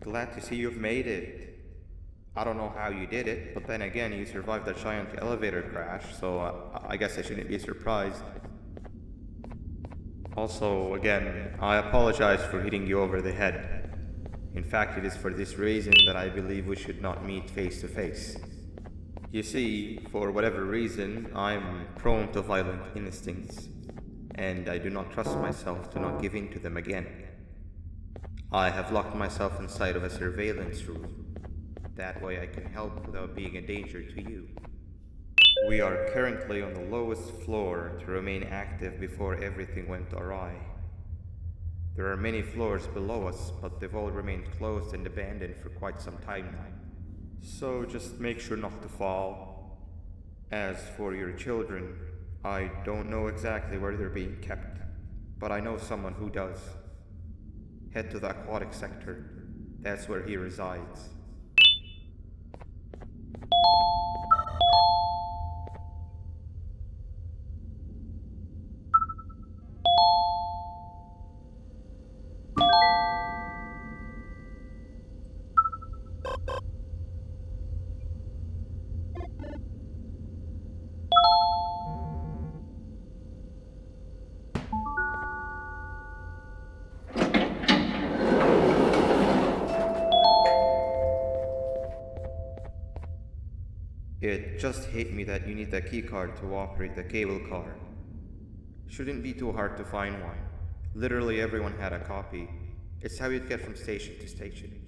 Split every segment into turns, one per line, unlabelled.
glad to see you've made it. I don't know how you did it, but then again, you survived a giant elevator crash, so I guess I shouldn't be surprised. Also, again, I apologize for hitting you over the head. In fact, it is for this reason that I believe we should not meet face to face. You see, for whatever reason, I'm prone to violent instincts, and I do not trust myself to not give in to them again. I have locked myself inside of a surveillance room. That way I can help without being a danger to you. We are currently on the lowest floor to remain active before everything went awry. There are many floors below us, but they've all remained closed and abandoned for quite some time now. So just make sure not to fall. As for your children, I don't know exactly where they're being kept, but I know someone who does. Head to the aquatic sector. That's where he resides. It just hit me that you need the keycard to operate the cable car. Shouldn't be too hard to find one. Literally everyone had a copy. It's how you'd get from station to station.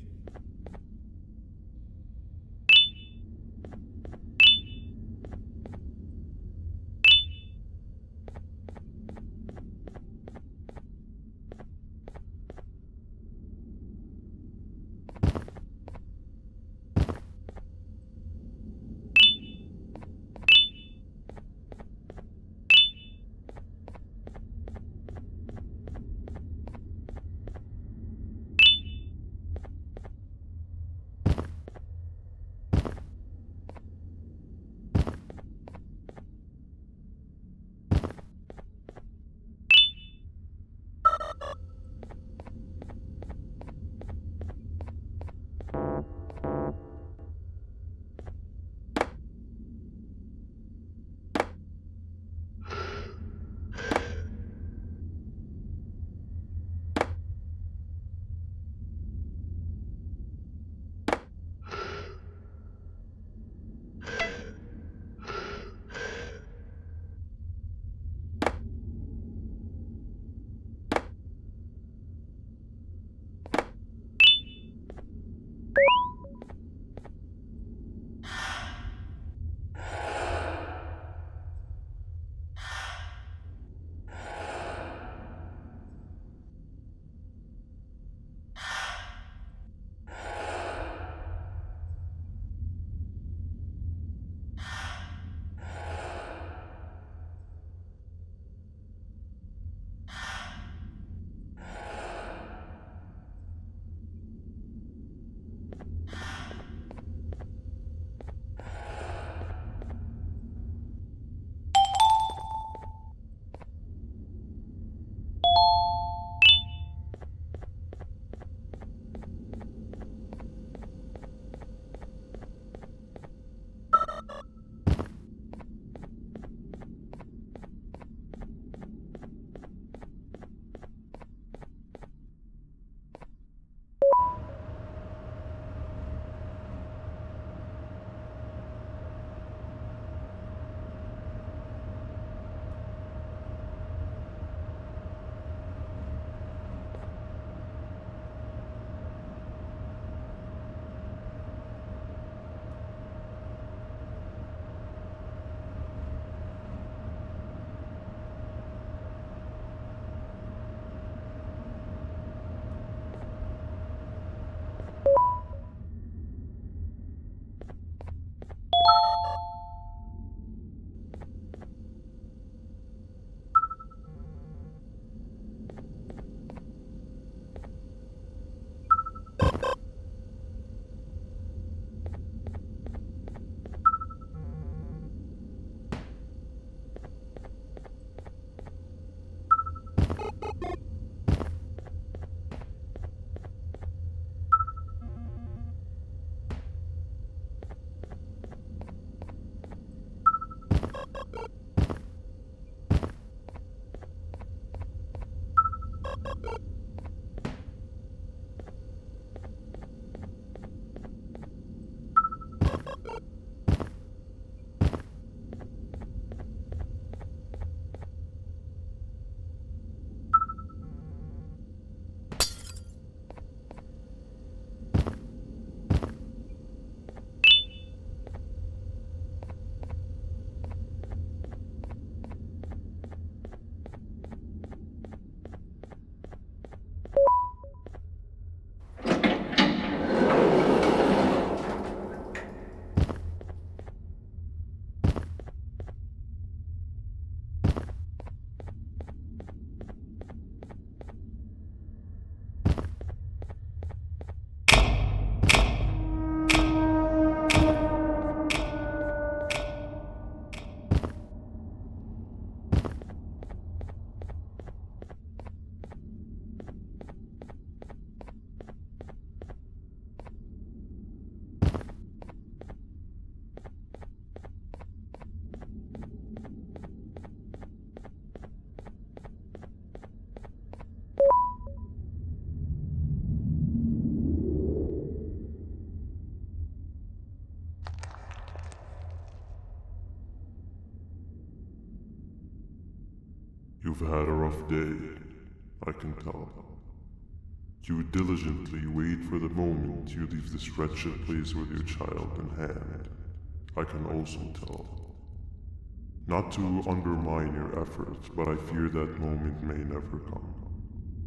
You've had a rough day, I can tell. You diligently wait for the moment you leave this wretched place with your child in hand. I can also tell. Not to undermine your efforts, but I fear that moment may never come.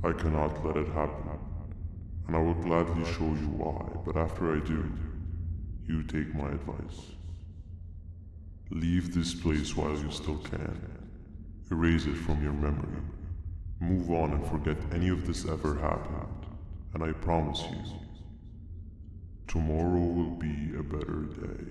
I cannot let it happen, and I will gladly show you why, but after I do, you take my advice. Leave this place while you still can. Erase it from your memory. Move on and forget any of this ever happened. And I promise you, tomorrow will be a better day.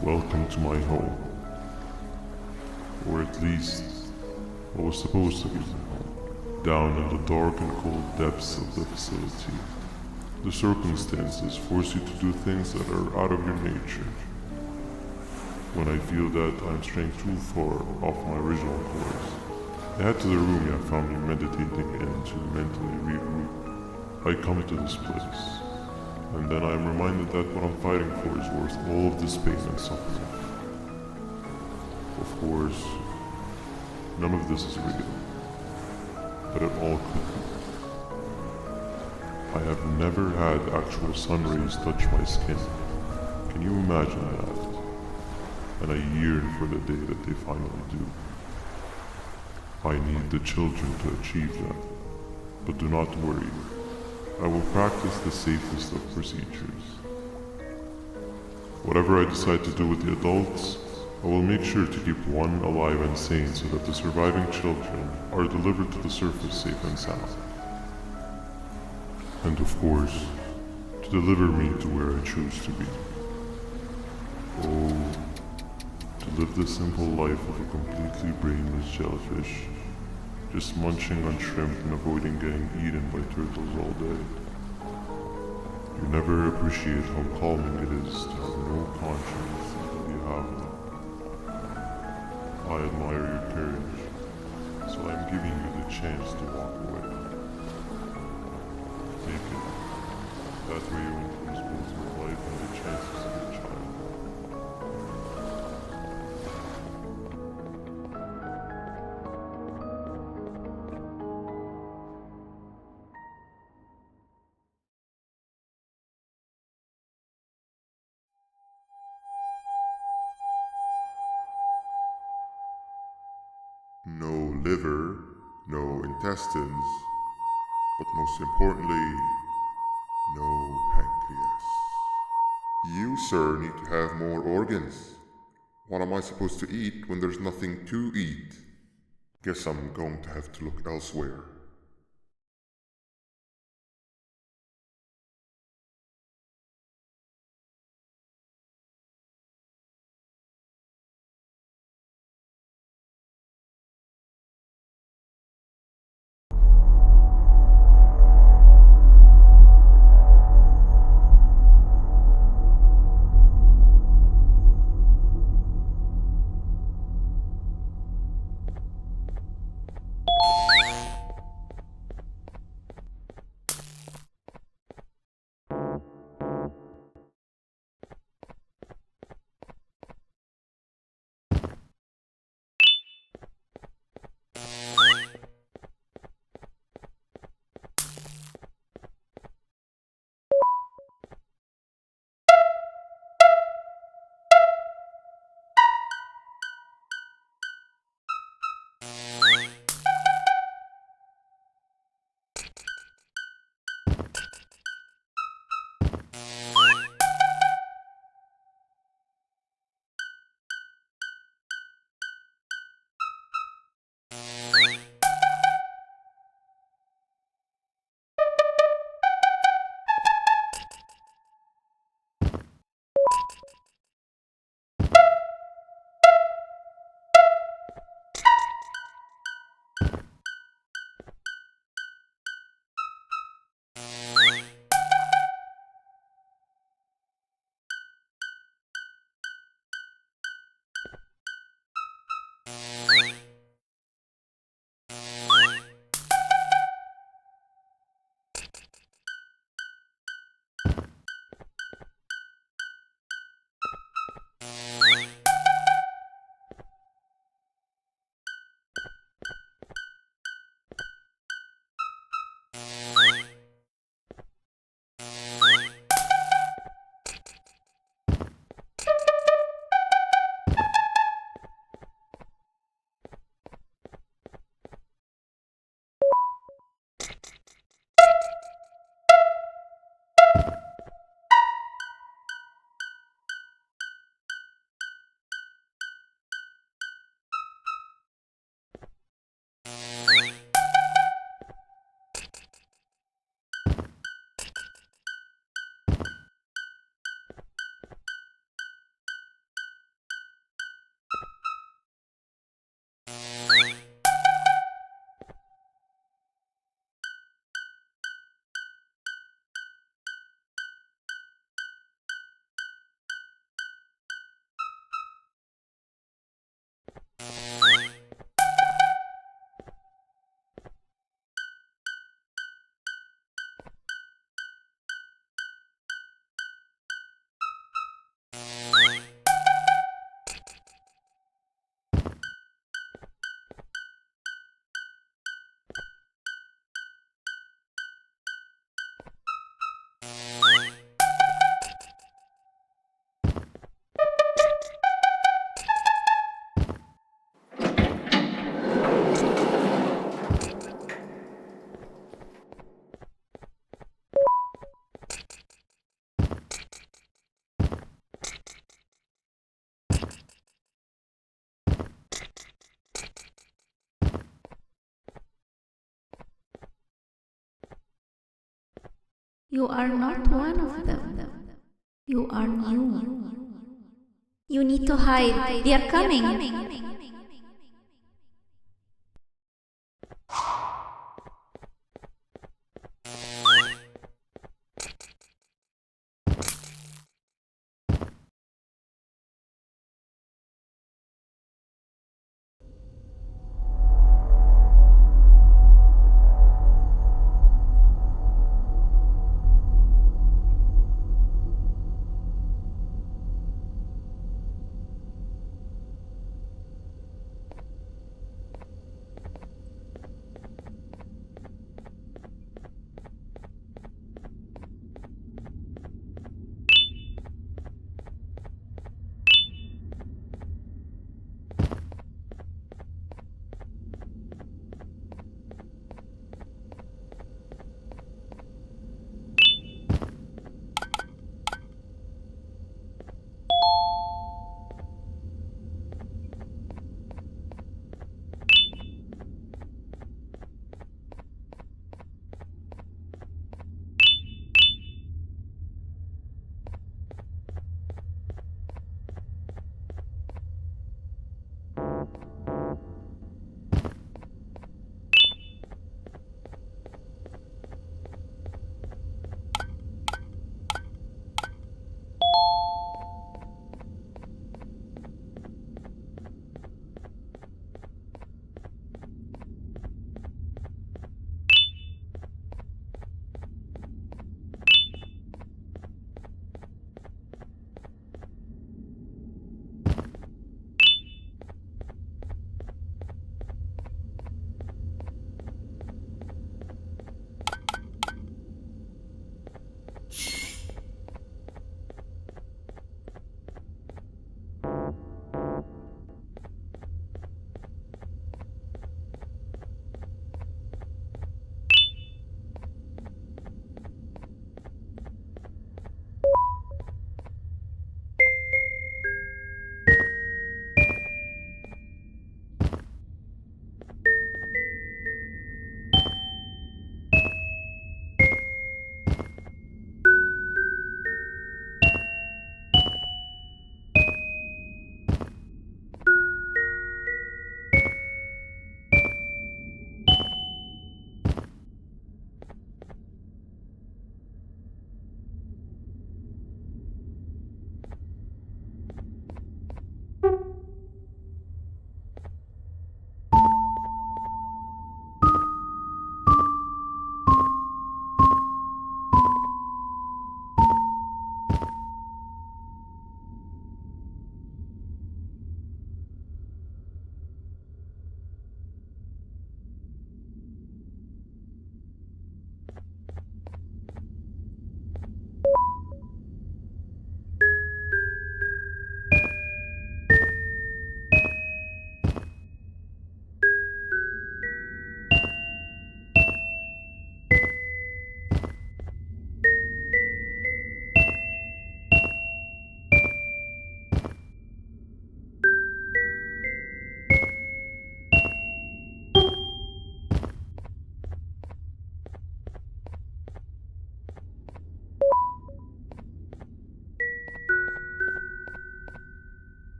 Welcome to my home. Or at least, what was supposed to be my home. Down in the dark and cold depths of the facility. The circumstances force you to do things that are out of your nature. When I feel that I'm straying too far off my original course, I head to the room you found me meditating in to mentally regroup. I come to this place. And then I am reminded that what I'm fighting for is worth all of this pain and suffering. Of course, none of this is real, but it all could be. I have never had actual sun rays touch my skin. Can you imagine that? And I yearn for the day that they finally do. I need the children to achieve that, but do not worry. I will practice the safest of procedures. Whatever I decide to do with the adults, I will make sure to keep one alive and sane so that the surviving children are delivered to the surface safe and sound. And of course, to deliver me to where I choose to be. Oh, to live the simple life of a completely brainless jellyfish, just munching on shrimp and avoiding getting eaten by turtles all day. You never appreciate how calming it is to have no conscience until you have them. I admire your courage, so I'm giving you the chance to walk away. Take it. That way you won't lose both your life and the chances of your child.
No liver, no intestines, but most importantly, no pancreas. You, sir, need to have more organs. What am I supposed to eat when there's nothing to eat? Guess I'm going to have to look elsewhere.
You are not one of them. You are new. You need to hide. They are coming.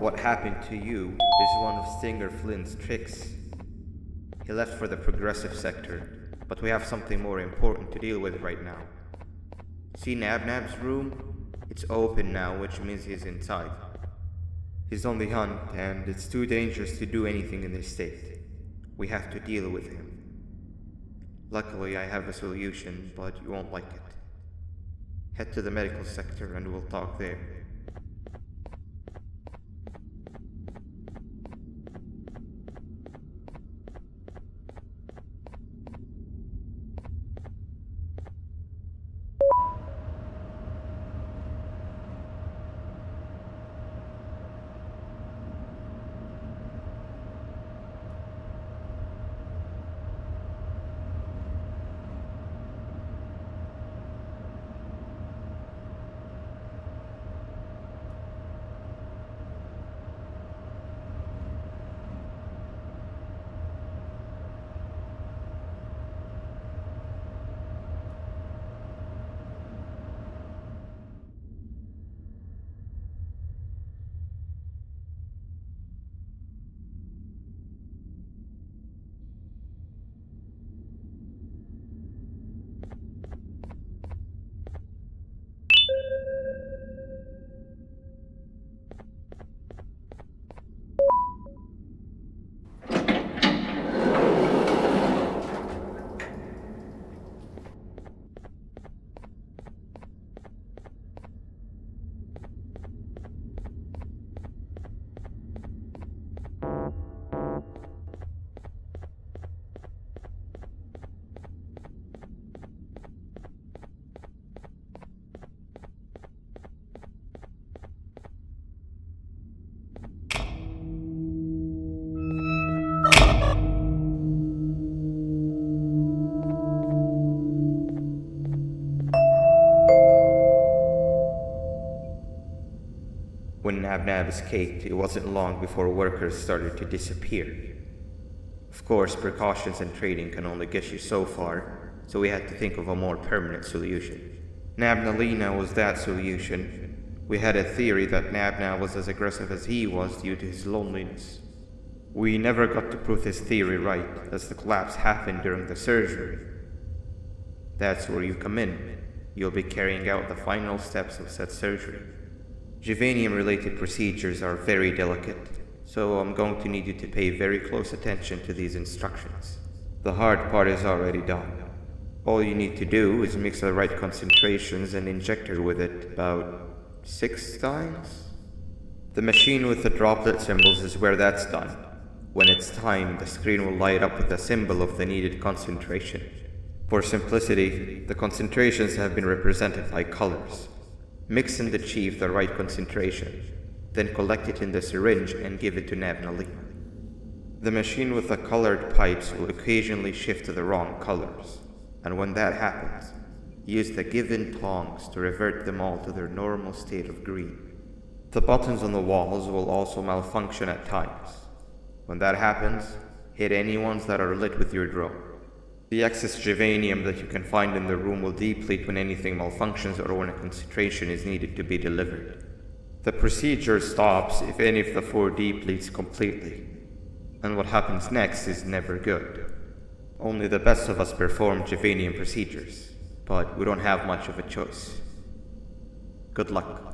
what happened to you is one of Stinger Flynn's tricks. He left for the progressive sector, but we have something more important to deal with right now. See Nabnab's room? It's open now, which means he's inside. He's on the hunt, and it's too dangerous to do anything in this state. We have to deal with him. Luckily, I have a solution, but you won't like it. Head to the medical sector and we'll talk there. When Nabnab escaped, it wasn't long before workers started to disappear. Of course, precautions and trading can only get you so far, so we had to think of a more permanent solution. Nabnalina was that solution. We had a theory that Nabna was as aggressive as he was due to his loneliness. We never got to prove this theory right, as the collapse happened during the surgery. That's where you come in. You'll be carrying out the final steps of said surgery. Juvenium-related procedures are very delicate, so I'm going to need you to pay very close attention to these instructions. The hard part is already done. All you need to do is mix the right concentrations and inject her with it about 6 times. The machine with the droplet symbols is where that's done. When it's time, the screen will light up with the symbol of the needed concentration. For simplicity, the concentrations have been represented by colors. Mix and achieve the right concentration, then collect it in the syringe and give it to Nabnalina. The machine with the colored pipes will occasionally shift to the wrong colors, and when that happens, use the given tongs to revert them all to their normal state of green. The buttons on the walls will also malfunction at times. When that happens, hit any ones that are lit with your drone. The excess juvenium that you can find in the room will deplete when anything malfunctions or when a concentration is needed to be delivered. The procedure stops if any of the 4 depletes completely, and what happens next is never good. Only the best of us perform juvenium procedures, but we don't have much of a choice. Good luck.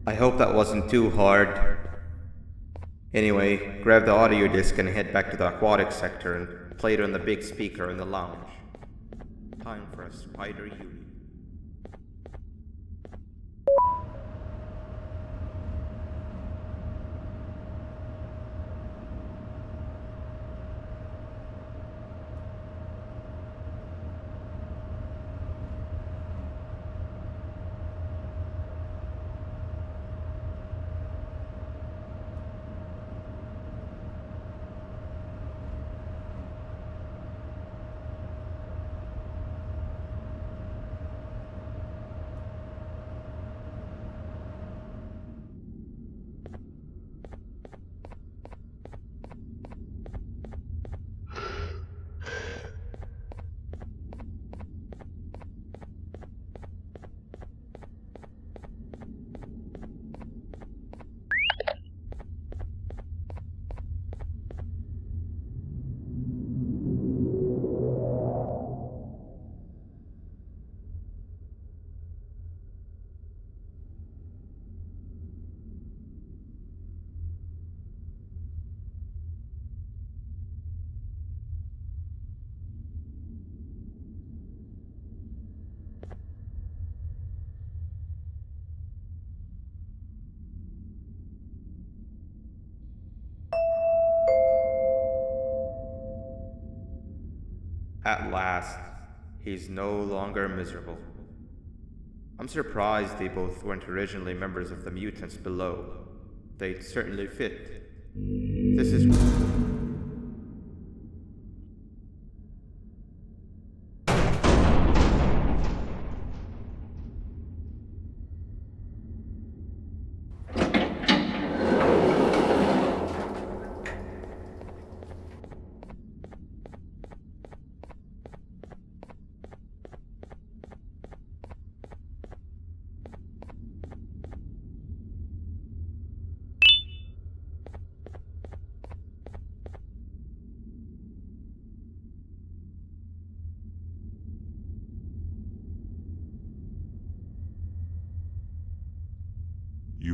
I hope that wasn't too hard. Anyway, grab the audio disc and head back to the aquatic sector and play it on the big speaker in the lounge. Time for a spider uni. At last, he's no longer miserable. I'm surprised they both weren't originally members of the mutants below. They'd certainly fit. This is...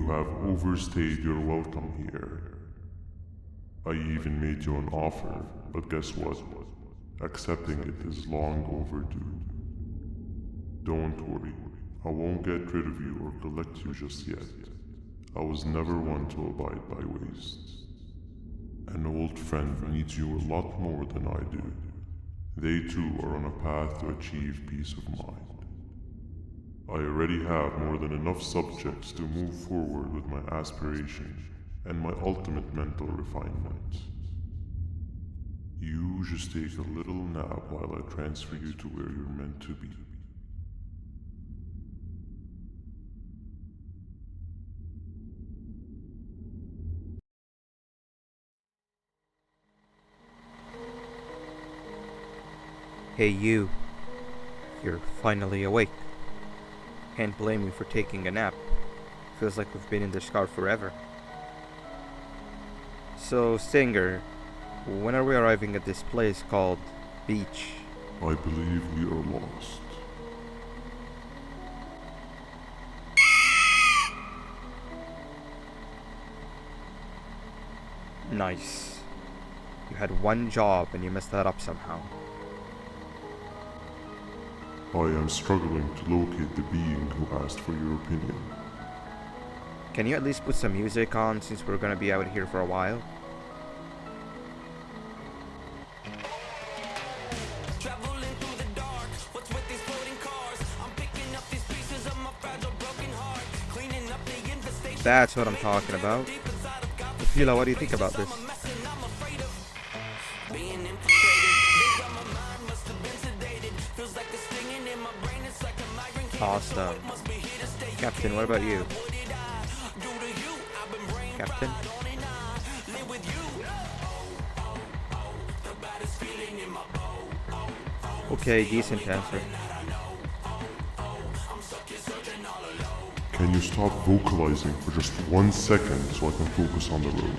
have overstayed your welcome here. I even made you an offer, but guess what? Accepting it is long overdue. Don't worry, I won't get rid of you or collect you just yet. I was never one to abide by waste. An old friend needs you a lot more than I do. They too are on a path to achieve peace of mind. I already have more than enough subjects to move forward with my aspiration and my ultimate mental refinement. You just take a little nap while I transfer you to where you're meant to be.
Hey you. You're finally awake. Can't blame you for taking a nap. Feels like we've been in this car forever. So, Stinger, when are we arriving at this place called Beach?
I believe we are lost.
Nice. You had one job and you messed that up somehow.
I am struggling to locate the being who asked for your opinion.
Can you at least put some music on since we're gonna be out here for a while? That's what I'm talking about. Fila, what do you think about this? Awesome. Captain, what about you? Captain? Okay, decent answer.
Can you stop vocalizing for just 1 second so I can focus on the road?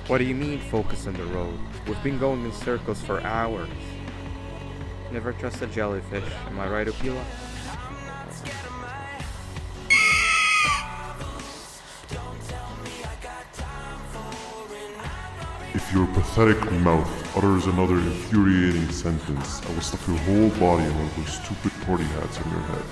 What do you mean focus on the road? We've been going in circles for hours. Never trust a jellyfish, am I right, Opila?
If your pathetic mouth utters another infuriating sentence, I will stuff your whole body in one of those stupid party hats on your head.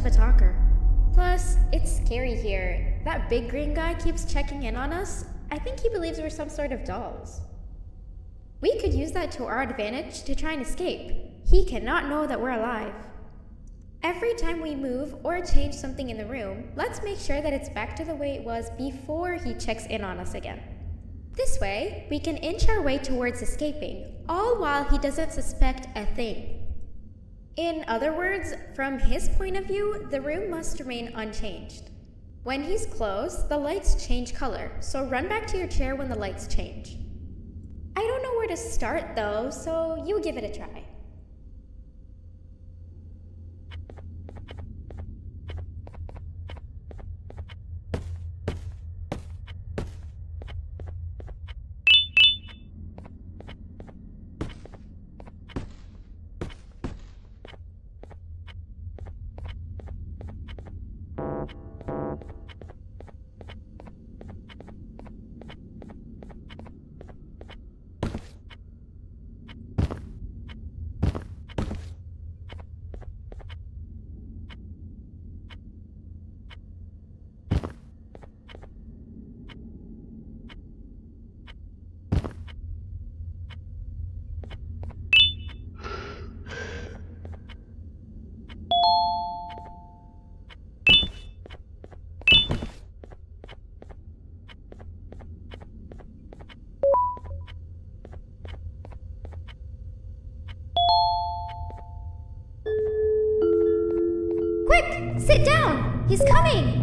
of a talker. Plus, it's scary here. That big green guy keeps checking in on us. I think he believes we're some sort of dolls. We could use that to our advantage to try and escape. He cannot know that we're alive. Every time we move or change something in the room, let's make sure that it's back to the way it was before he checks in on us again. This way, we can inch our way towards escaping, all while he doesn't suspect a thing. In other words, from his point of view, the room must remain unchanged. When he's close, the lights change color, so run back to your chair when the lights change. I don't know where to start though, so you give it a try. Quick! Sit down! He's coming!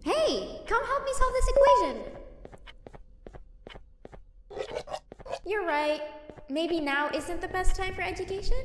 Hey, come help me solve this equation. You're right. Maybe now isn't the best time for education?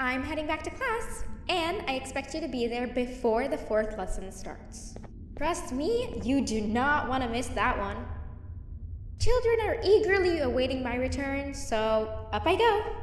I'm heading back to class, and I expect you to be there before the 4th lesson starts. Trust me, you do not want to miss that one. Children are eagerly awaiting my return, so up I go.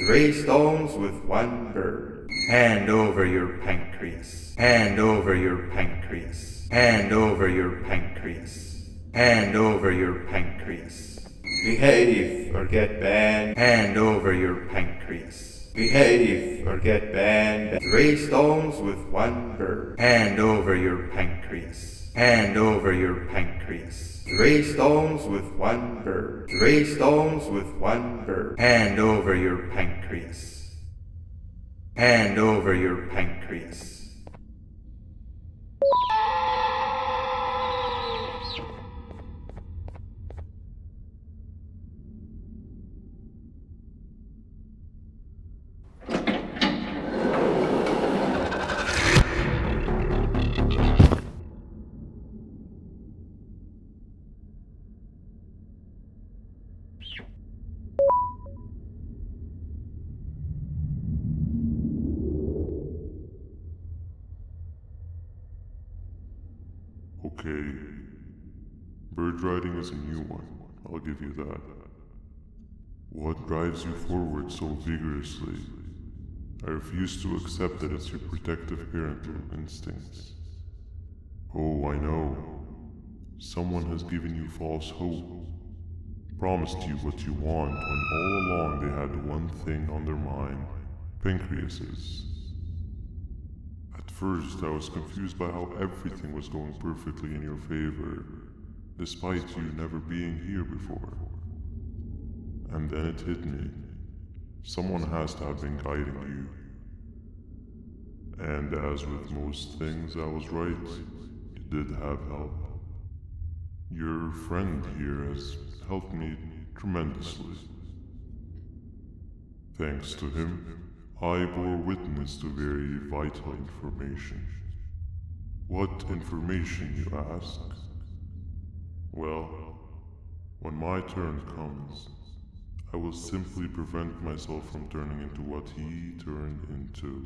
3 stones with 1 bird. Hand over your pancreas. Hand over your pancreas. Hand over your pancreas. Hand over your pancreas. Behave or get banned. Hand over your pancreas. Behave or get banned. 3 stones with 1 bird. Hand over your pancreas. Hand over your pancreas. 3 stones with 1 bird. 3 stones with 1 bird. Hand over your pancreas. Hand over your pancreas.
Okay. Bird riding is a new one, I'll give you that. What drives you forward so vigorously? I refuse to accept that it's your protective parental instincts. Oh, I know. Someone has given you false hope. Promised you what you want when all along they had one thing on their mind. Pancreases. At first, I was confused by how everything was going perfectly in your favor, despite you never being here before. And then it hit me. Someone has to have been guiding you. And as with most things, I was right. You did have help. Your friend here has helped me tremendously. Thanks to him, I bore witness to very vital information. What information, you ask? Well, when my turn comes, I will simply prevent myself from turning into what he turned into.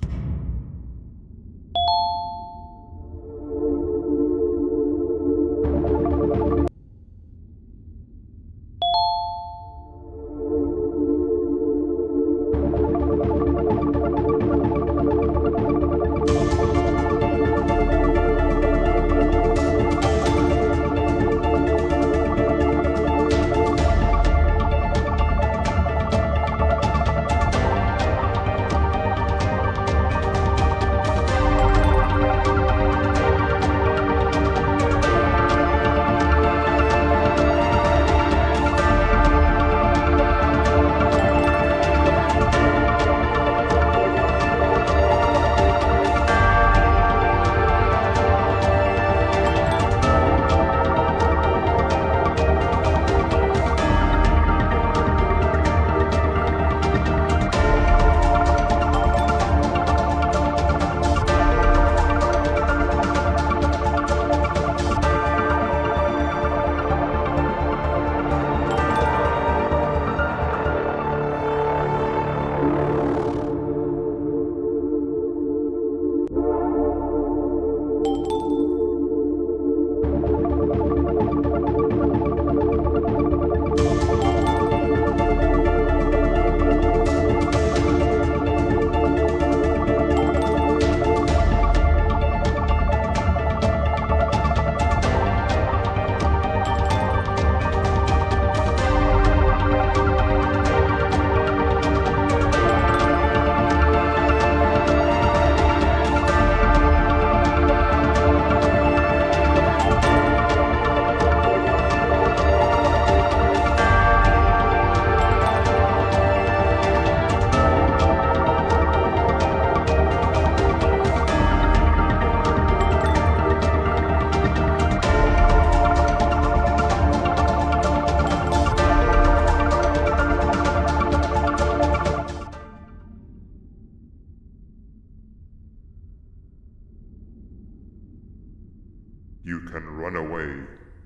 You can run away,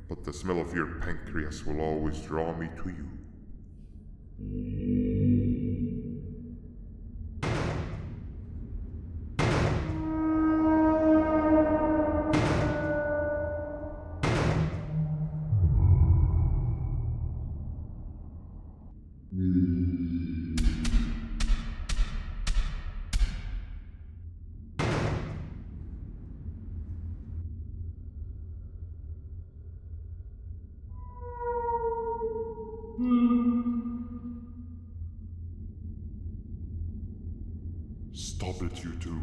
but the smell of your pancreas will always draw me to you. Stop it, you two.